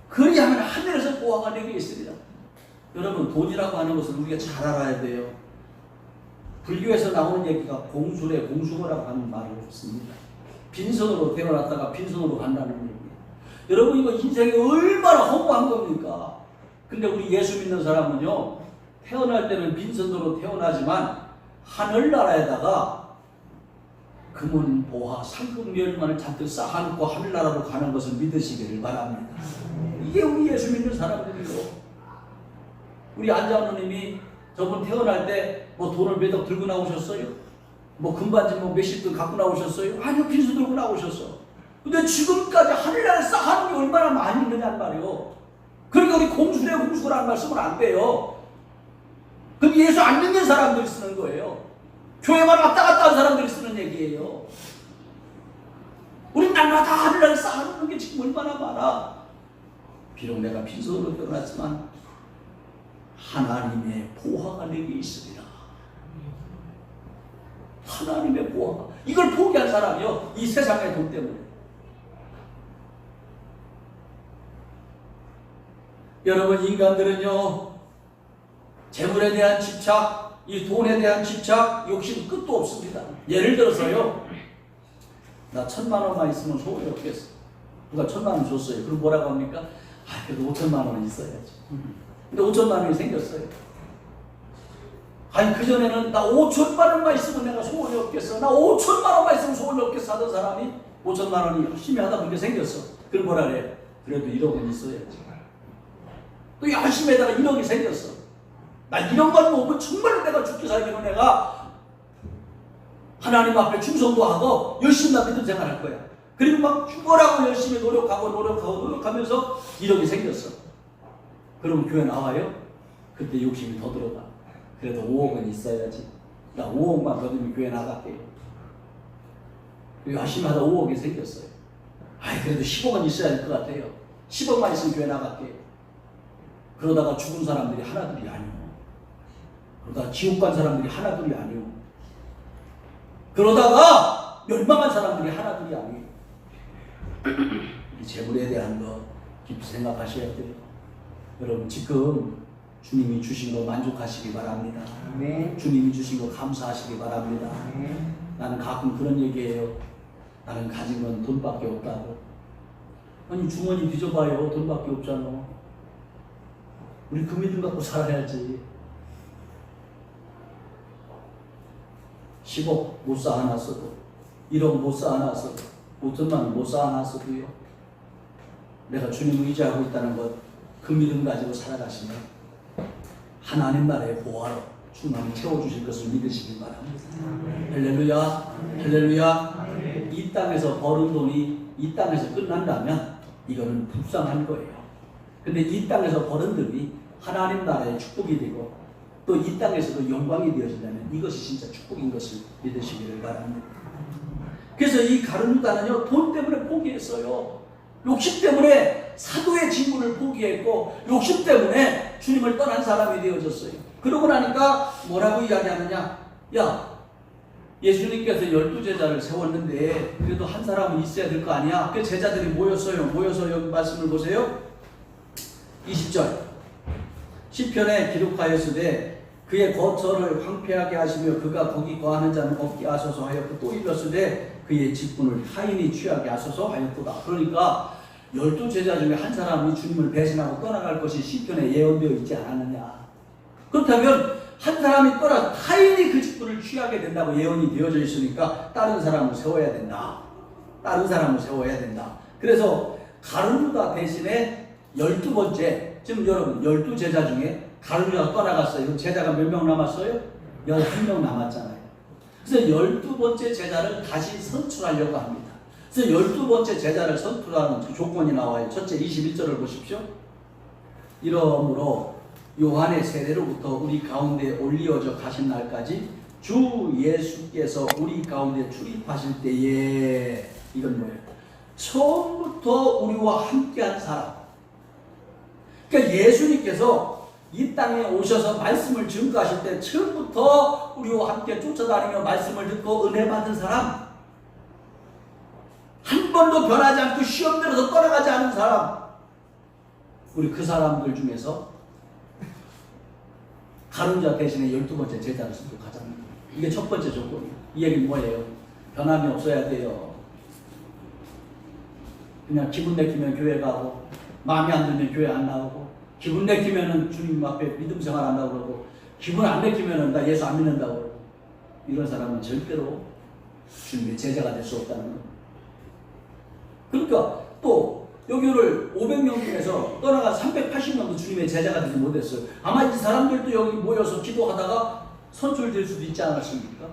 그리하면 하늘에서 보화가 내게 있으리라. 여러분, 돈이라고 하는 것은 우리가 잘 알아야 돼요. 불교에서 나오는 얘기가 공수래, 공수거라고 하는 말을 씁니다. 빈손으로 태어났다가 빈손으로 간다는 얘기예요. 여러분, 이거 인생이 얼마나 허무한 겁니까? 근데 우리 예수 믿는 사람은요, 태어날 때는 빈손으로 태어나지만 하늘나라에다가 금은, 보화, 상금, 멸만을 잔뜩 쌓아놓고 하늘나라로 가는 것을 믿으시기를 바랍니다. 이게 우리 예수 믿는 사람들이요. 우리 안자누님이 저분 태어날 때 뭐 돈을 몇억 들고 나오셨어요? 뭐 금반지 뭐 몇십 돈 갖고 나오셨어요? 아니요, 빈수 들고 나오셨어. 근데 지금까지 하늘나라에 쌓아놓은 게 얼마나 많이 있느냐는 말이요. 그러니까 우리 공수래, 공수라는 말씀은 안 돼요. 그럼 예수 안 믿는 사람들이 쓰는 거예요. 교회만 왔다 갔다 한 사람들이 쓰는 얘기예요. 우리 날마다 하늘나라에 쌓아놓는 게 지금 얼마나 많아. 비록 내가 빈손으로 태어났지만 하나님의 보화가 내게 있으리라. 하나님의 보화가. 이걸 포기한 사람이요, 이 세상의 돈 때문에. 여러분, 인간들은요, 재물에 대한 집착, 이 돈에 대한 집착, 욕심 끝도 없습니다. 예를 들어서요, 나 1000만 원만 있으면 소원이 없겠어. 누가 1000만 원 줬어요. 그럼 뭐라고 합니까? 그래도 5천만 원은 있어야지. 근데 5천만 원이 생겼어요. 그전에는 나 5천만 원만 있으면 내가 소원이 없겠어. 나 5천만 원만 있으면 소원이 없겠어 하던 사람이 5천만 원이 열심히 하다 보니까 생겼어. 그럼 뭐라 그래? 그래도 1억은 있어야지. 또 열심히 하다가 1억이 생겼어. 나 이런 걸 보면 정말로 내가 죽게 살기로 내가 하나님 앞에 충성도 하고 열심히 나 믿음 생활할 거야. 그리고 막 죽어라고 열심히 노력하면서 1억이 생겼어. 그럼 교회 나와요? 그때 욕심이 더 들어가. 그래도 5억은 있어야지. 나 5억만 받으면 교회 나갈게요. 열심히 하다 5억이 생겼어요. 아이 그래도 10억은 있어야 될 것 같아요. 10억만 있으면 교회 나갈게요. 그러다가 죽은 사람들이 하나둘이 아니오. 그러다가 지옥 간 사람들이 하나둘이 아니오. 그러다가 멸망한 사람들이 하나둘이 아니오. 이 재물에 대한 거 깊이 생각하셔야 돼요. 여러분 지금 주님이 주신 거 만족하시기 바랍니다. 네. 주님이 주신 거 감사하시기 바랍니다. 네. 나는 가끔 그런 얘기해요. 나는 가진 건 돈밖에 없다고. 아니 주머니 뒤져봐요. 돈밖에 없잖아. 우리 그 믿음 갖고 살아야지. 10억 못 쌓아놨어도 1억 못 쌓아놨어도 5천만 원 못 쌓아놨어도요. 내가 주님을 의지하고 있다는 것 그 믿음 가지고 살아가시면 하나님 나라의 보화로 충만히 채워주실 것을 믿으시기 바랍니다. 할렐루야, 할렐루야. 이 땅에서 버는 돈이 이 땅에서 끝난다면 이거는 불쌍한 거예요. 근데 이 땅에서 버는 돈이 하나님 나라의 축복이 되고 또 이 땅에서도 영광이 되어진다면 이것이 진짜 축복인 것을 믿으시기를 바랍니다. 그래서 이 가룟 유다는요, 돈 때문에 포기했어요. 욕심 때문에 사도의 직분을 포기했고 욕심 때문에 주님을 떠난 사람이 되어졌어요. 그러고 나니까 뭐라고 이야기하느냐? 야, 예수님께서 12제자를 세웠는데 그래도 한 사람은 있어야 될 거 아니야? 그 제자들이 모였어요. 모여서 여기 말씀을 보세요. 20절 시편에 기록하였으되 그의 거처를 황폐하게 하시며 그가 거기 거하는 자는 없게 하소서 하였고 또 이르렀으되 그의 직분을 타인이 취하게 하소서 하였도다. 그러니까 12제자 중에 한 사람이 주님을 배신하고 떠나갈 것이 시편에 예언되어 있지 않았느냐. 그렇다면 한 사람이 떠나 타인이 그 직분을 취하게 된다고 예언이 되어져 있으니까 다른 사람을 세워야 된다. 다른 사람을 세워야 된다. 그래서 가룟 유다 대신에 12번째, 지금 여러분 12제자 중에 가룟 유다가 떠나갔어요. 그럼 제자가 몇 명 남았어요? 11명 남았잖아요. 그래서 12번째 제자를 다시 선출하려고 합니다. 그래서 12번째 제자를 선출하는 조건이 나와요. 첫째 21절을 보십시오. 이러므로 요한의 세례로부터 우리 가운데 올리어져 가신 날까지 주 예수께서 우리 가운데 출입하실 때에 이건 뭐예요? 처음부터 우리와 함께한 사람. 그러니까 예수님께서 이 땅에 오셔서 말씀을 증거하실 때 처음부터 우리와 함께 쫓아다니며 말씀을 듣고 은혜 받은 사람, 한 번도 변하지 않고 시험 들어서 떠나가지 않은 사람, 우리 그 사람들 중에서 가룟 유다 대신에 12번째 제자를 선택하자는 거예요. 이게 첫 번째 조건이에요. 이 얘기는 뭐예요? 변함이 없어야 돼요. 그냥 기분 내키면 교회 가고 마음에 안 들면 교회 안 나오고 기분 내키면은 주님 앞에 믿음 생활 한다고 그러고 기분 안 내키면은 나 예수 안 믿는다고 그러고 이런 사람은 절대로 주님의 제자가 될 수 없다는 겁니다. 그러니까 또 여기를 500명 중에서 떠나간 380명도 주님의 제자가 되지 못했어요. 아마 이 사람들도 여기 모여서 기도하다가 선출될 수도 있지 않았습니까?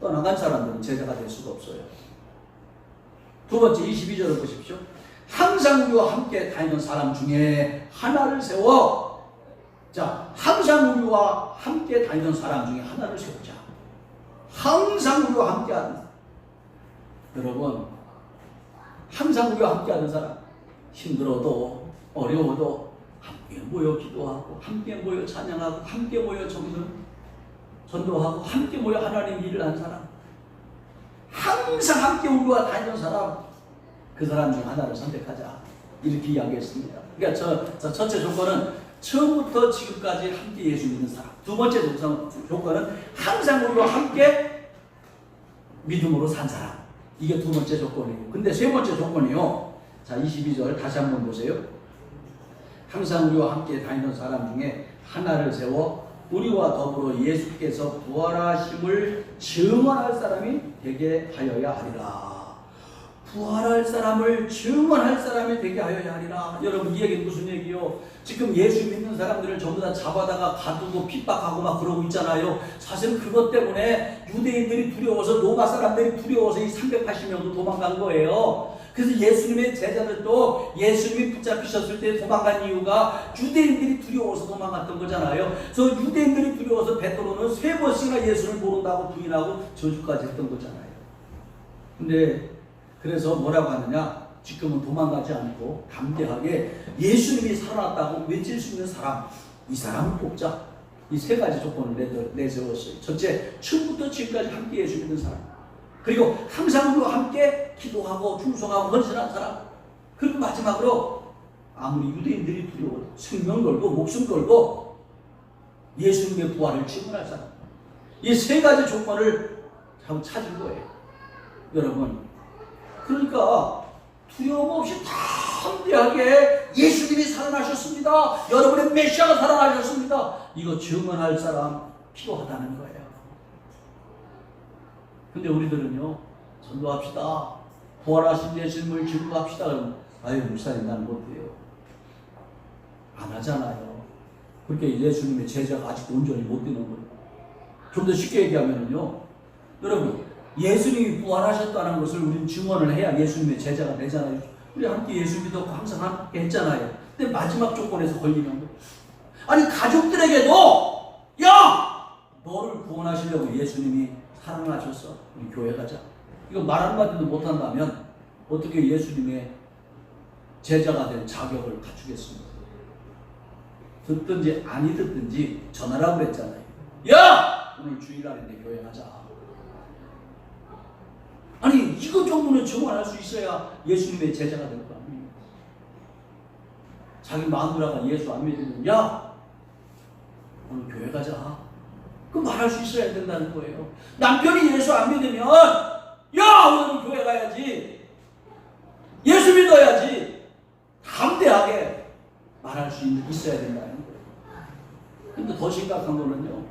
떠나간 사람들은 제자가 될 수가 없어요. 두 번째 22절을 보십시오. 항상 우리와 함께 다니는 사람 중에 하나를 세워. 자, 항상 우리와 함께 다니는 사람 중에 하나를 세우자. 항상 우리와 함께하는 사람. 여러분, 항상 우리와 함께하는 사람. 힘들어도 어려워도 함께 모여 기도하고 함께 모여 찬양하고 함께 모여 전도하고 함께 모여 하나님 일을 한 사람. 항상 함께 우리와 다니는 사람. 그 사람 중 하나를 선택하자. 이렇게 이야기했습니다. 그러니까 저 첫째 조건은 처음부터 지금까지 함께 예수 믿는 사람. 두 번째 조건은 항상 우리와 함께 믿음으로 산 사람. 이게 두 번째 조건이고. 근데 세 번째 조건이요. 자, 22절 다시 한번 보세요. 항상 우리와 함께 다니는 사람 중에 하나를 세워 우리와 더불어 예수께서 부활하심을 증언할 사람이 되게 하여야 하리라. 부활할 사람을 증언할 사람이 되게 하여야 하리라. 여러분, 이 얘기는 무슨 얘기요? 지금 예수 믿는 사람들을 전부 다 잡아다가 가두고 핍박하고 막 그러고 있잖아요. 사실 그것 때문에 유대인들이 두려워서, 로마 사람들이 두려워서 이 380명도 도망간 거예요. 그래서 예수님의 제자들도 예수님이 붙잡히셨을 때 도망간 이유가 유대인들이 두려워서 도망갔던 거잖아요. 그래서 유대인들이 두려워서 베드로는 3번씩이나 예수를 모른다고 부인하고 저주까지 했던 거잖아요. 근데 그래서 뭐라고 하느냐? 지금은 도망가지 않고 담대하게 예수님이 살아났다고 외칠 수 있는 사람, 이 사람을 뽑자. 이 세 가지 조건을 내세웠어요. 첫째, 처음부터 지금까지 함께 예수 믿는 사람. 그리고 항상 우리와 함께 기도하고 충성하고 헌신한 사람. 그리고 마지막으로 아무리 유대인들이 두려워 생명 걸고 목숨 걸고 예수님의 부활을 증언할 사람. 이 세 가지 조건을 찾은 거예요. 여러분, 그러니까 두려움 없이 담대하게 예수님이 살아나셨습니다. 여러분의 메시아가 살아나셨습니다. 이거 증언할 사람 필요하다는 거예요. 근데 우리들은요, 전도합시다. 부활하신 예수님을 증거합시다. 그러면 아유 목사님 난 못해요. 안 하잖아요. 그렇게 예수님의 제자가 아직도 온전히 못 되는 거예요. 좀 더 쉽게 얘기하면요, 여러분 예수님이 부활하셨다는 것을 우리는 증언을 해야 예수님의 제자가 되잖아요. 우리 함께 예수 믿었고 항상 함께 했잖아요. 근데 마지막 조건에서 걸리는 거예요. 아니 가족들에게도 야! 너를 구원하시려고 예수님이 사랑하셨어. 우리 교회 가자. 이거 말 한마디도 못한다면 어떻게 예수님의 제자가 될 자격을 갖추겠습니까? 듣든지 아니 듣든지 전하라고 그랬잖아요. 야! 오늘 주일날인데 교회 가자. 아니 이거 정도는 증언할 수 있어야 예수님의 제자가 될 거 아니에요. 자기 마누라가 예수 안 믿으면 야! 오늘 교회 가자. 그 말할 수 있어야 된다는 거예요. 남편이 예수 안 믿으면 야! 오늘 교회 가야지. 예수 믿어야지. 담대하게 말할 수 있어야 된다는 거예요. 근데 더 심각한 거는요,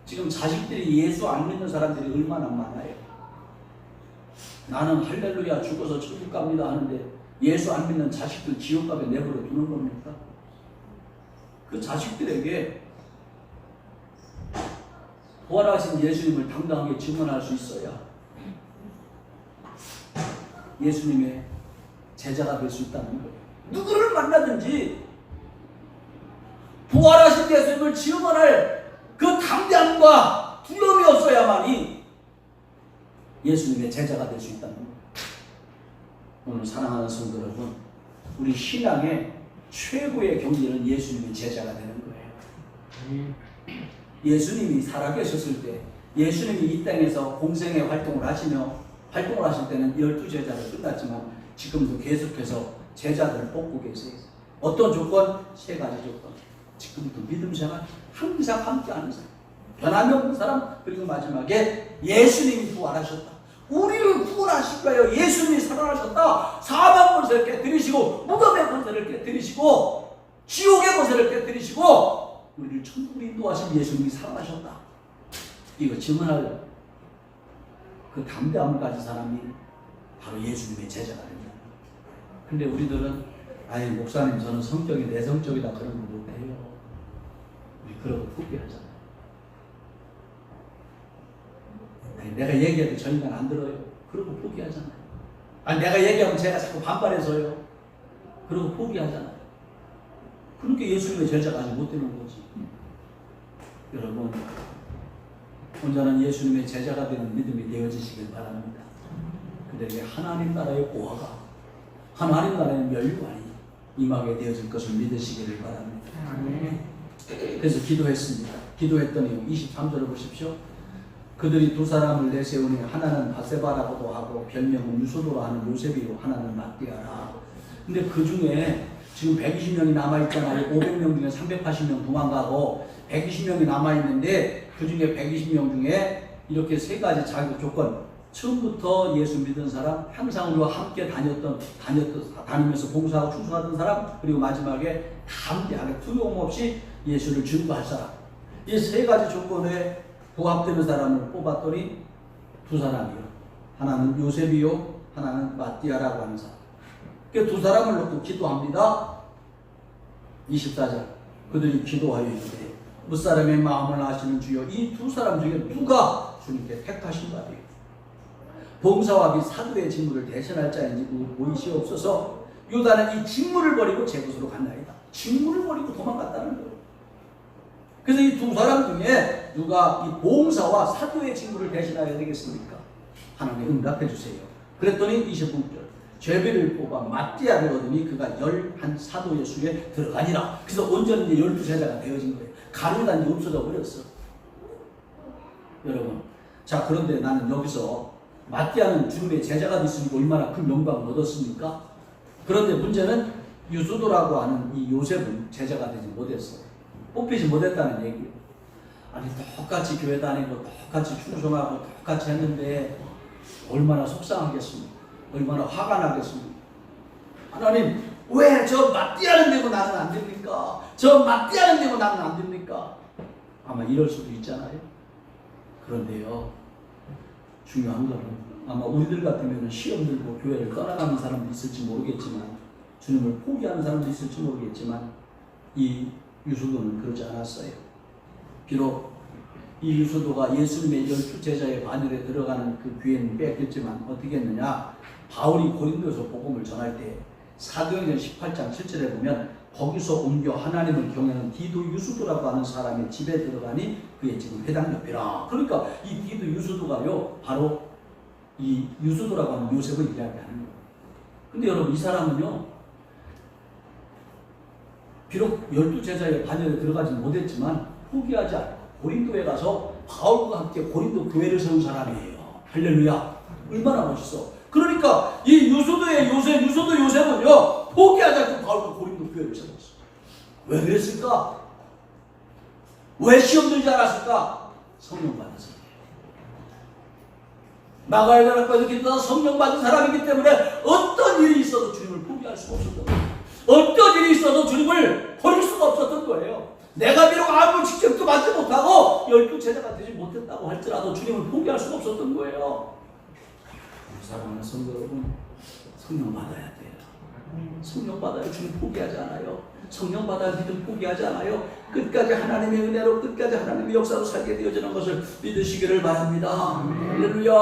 지금 자식들이 예수 안 믿는 사람들이 얼마나 많아요. 나는 할렐루야 죽어서 천국 갑니다 하는데 예수 안 믿는 자식들 지옥 가게 내버려 두는 겁니까? 그 자식들에게 부활하신 예수님을 당당하게 증언할 수 있어야 예수님의 제자가 될 수 있다는 거예요. 누구를 만나든지 부활하신 예수님을 증언할 그 담대함과 두려움이 없어야만이 예수님의 제자가 될 수 있다는 거예요. 오늘 사랑하는 성도 여러분, 우리 신앙의 최고의 경지는 예수님의 제자가 되는 거예요. 예수님이 살아계셨을 때, 예수님이 이 땅에서 공생의 활동을 하시며 활동을 하실 때는 12제자를 끝났지만 지금도 계속해서 제자들을 뽑고 계세요. 어떤 조건? 세 가지 조건. 지금도 믿음 생활, 항상 함께하는 사람, 변함이 없는 사람, 그리고 마지막에 예수님이 부활하셨다. 우리를 구원하실 거예요. 예수님이 살아나셨다. 사망 권세를 깨뜨리시고 무덤의 권세를 깨뜨리시고 지옥의 권세를 깨뜨리시고 우리를 천국으로 인도하신 예수님이 살아나셨다. 이거 증언할 그 담대함을 가진 사람이 바로 예수님의 제자가 됩니다. 근데 우리들은 아니 목사님 저는 성격이 내성적이다 그런 거 못해요. 우리 그러고 포기하잖아요. 아니, 내가 얘기해도 저 인간 안 들어요. 그러고 포기하잖아요. 아니 내가 얘기하면 제가 자꾸 반발해서요. 그러고 포기하잖아요. 그러니까 예수님의 제자가 아직 못 되는 거지. 여러분, 온전한 예수님의 제자가 되는 믿음이 되어지시길 바랍니다. 그들에게 하나님 나라의 보화가, 하나님 나라의 멸관이 임하게 되어질 것을 믿으시기를 바랍니다. 그래서 기도했습니다. 기도했더니 23절을 보십시오. 그들이 두 사람을 내세우니 하나는 바세바라고도 하고 별명은 유소도라 하는 요셉이요 하나는 마띠아라. 근데 그 중에 지금 120명이 남아있잖아요. 500명 중에 380명 도망가고 120명이 남아있는데 그 중에 120명 중에 이렇게 세 가지 자격 조건. 처음부터 예수 믿은 사람, 항상 우리와 함께 다니면서 봉사하고 충성하던 사람, 그리고 마지막에 담대하게 두려움 없이 예수를 증거할 사람. 이 세 가지 조건에 부합되는 사람을 뽑았더니 두 사람이요. 하나는 요셉이요, 하나는 마띠아라고 하는 사람. 그 두 사람을 놓고 기도합니다. 24절. 그들이 기도하여 이르되 무사람의 마음을 아시는 주여 이 두 사람 중에 누가 주님께 택하신 바리요. 봉사와 및 사도의 직무를 대신할 자인지 보이시옵소서. 유다는 이 직무를 버리고 제 곳으로 갔나이다. 직무를 버리고 도망갔다는 거예요. 그래서 이 두 사람 중에 누가 이 봉사와 사도의 직무를 대신하여야 되겠습니까? 하나님 응답해 주세요. 그랬더니 26절. 죄비를 뽑아 마띠아를 얻으니 그가 11사도의 수에 들어가니라. 그래서 온전히 12제자가 되어진 거예요. 가룟단이 없어져 버렸어. 여러분, 자, 그런데 나는 여기서 마띠아는 주님의 제자가 됐으니까 얼마나 큰 영광을 얻었습니까? 그런데 문제는 유수도라고 하는 이 요셉은 제자가 되지 못했어. 뽑히지 못했다는 얘기예요. 아니, 똑같이 교회 다니고 똑같이 충성하고 똑같이 했는데 얼마나 속상하겠습니까? 얼마나 화가 나겠습니까? 하나님, 왜 저 마띠아는 되고 나는 안 됩니까? 저 마띠아는 되고 나는 안 됩니까? 아마 이럴 수도 있잖아요. 그런데요, 중요한 거는 아마 우리들 같으면 시험 들고 교회를 떠나가는 사람도 있을지 모르겠지만, 주님을 포기하는 사람도 있을지 모르겠지만, 이 유수도는 그러지 않았어요. 비록 이 유수도가 예수님의 12제자의 반열에 들어가는 그 기회는 뺏겼지만 어떻게 했느냐? 바울이 고린도에서 복음을 전할 때 사도행전 18장 7절에 보면 거기서 옮겨 하나님을 경외하는 디도 유수도라고 하는 사람의 집에 들어가니 그의 집은 회당 옆이라. 그러니까 이 디도 유수도가요, 바로 이 유수도라고 하는 요셉을 이야기하는 거예요. 근데 여러분, 이 사람은요, 비록 12제자의 반열에 들어가지 못했지만 포기하지 않고 고린도에 가서 바울과 함께 고린도 교회를 세운 사람이에요. 할렐루야. 얼마나 멋있어. 그러니까 이 유수도의 요셉, 유수도 요셉은요, 포기하지 않고 바울과 고린도 교회를 세웠어. 왜 그랬을까? 왜 시험 들지 않았을까? 성령 받은 사람이에요. 마가엘가락과 이렇게 성령 받은 사람이기 때문에 어떤 일이 있어도 주님을 포기할 수가 없었던 거예요. 어떤 일이 있어도 주님을 버릴 수가 없었던 거예요. 내가 비록 아무 직책도 받지 못하고 12제자가 되지 못했다고 할지라도 주님을 포기할 수가 없었던 거예요. 사랑하는 성도 여러분, 성령 받아야 돼요. 성령 받아야 주님 포기하지 않아요. 성령 받아야 믿음 포기하지 않아요. 끝까지 하나님의 은혜로, 끝까지 하나님의 역사로 살게 되어지는 것을 믿으시기를 바랍니다. 할렐루야,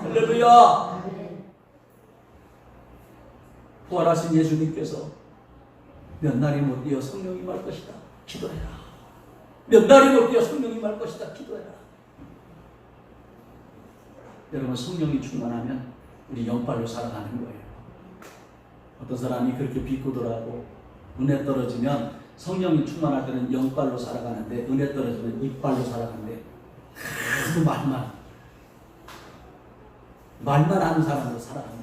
할렐루야. 부활하신 예수님께서 몇 날이 못 되어 성령이 말 것이다, 기도해라. 몇 날이 못 되어 성령이 말 것이다, 기도해라. 여러분, 성령이 충만하면 우리 영빨로 살아가는 거예요. 어떤 사람이 그렇게 비꼬더라고 은혜 떨어지면, 성령이 충만할 때는 영빨로 살아가는데 은혜 떨어지면 이빨로 살아가는데, 그 말만 하는 사람으로 살아간다.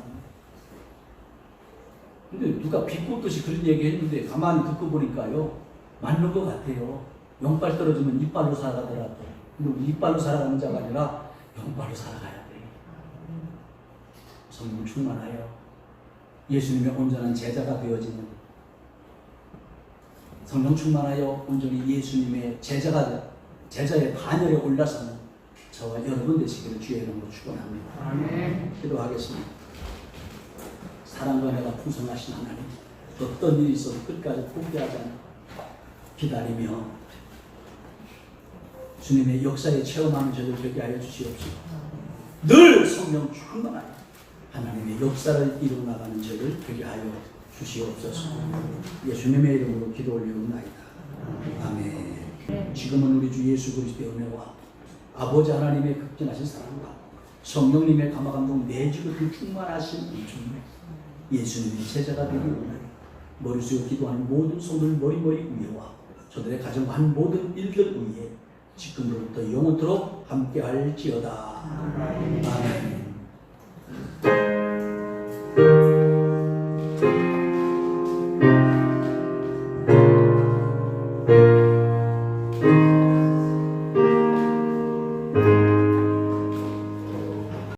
근데 누가 비꼬듯이 그런 얘기 했는데 가만히 듣고 보니까요, 맞는 것 같아요. 영빨 떨어지면 이빨로 살아가더라고. 근데 이빨로 살아가는 자가 아니라 영빨로 살아가야 돼. 성령 충만하여 예수님의 온전한 제자가 되어지는, 성령 충만하여 온전히 예수님의 제자의 반열에 올라서는 저와 여러분 되시기를 주의 이름으로 축원합니다. 아멘. 기도하겠습니다. 사랑과 은혜가 풍성하신 하나님, 어떤 일이 있어도 끝까지 포기하지 않고 기다리며 주님의 역사에 체험하는 저를 되게 하여 주시옵시고, 늘 성령 충만하여 하나님의 역사를 이루어나가는 저를 되게 하여 주시옵소서. 예수님의 이름으로 기도 올리옵나이다. 아멘. 지금은 우리 주 예수 그리스도의 은혜와 아버지 하나님의 극진하신 사랑과 성령님의 감화감동 내지고 충만하신 이 주님, 예수님의 제자가 되기 원하여 머리 숙여 기도하는 모든 성도들 머리 위에와 저들의 가정한 모든 일들 위에 지금부터 영원토록 함께할지어다. 아멘.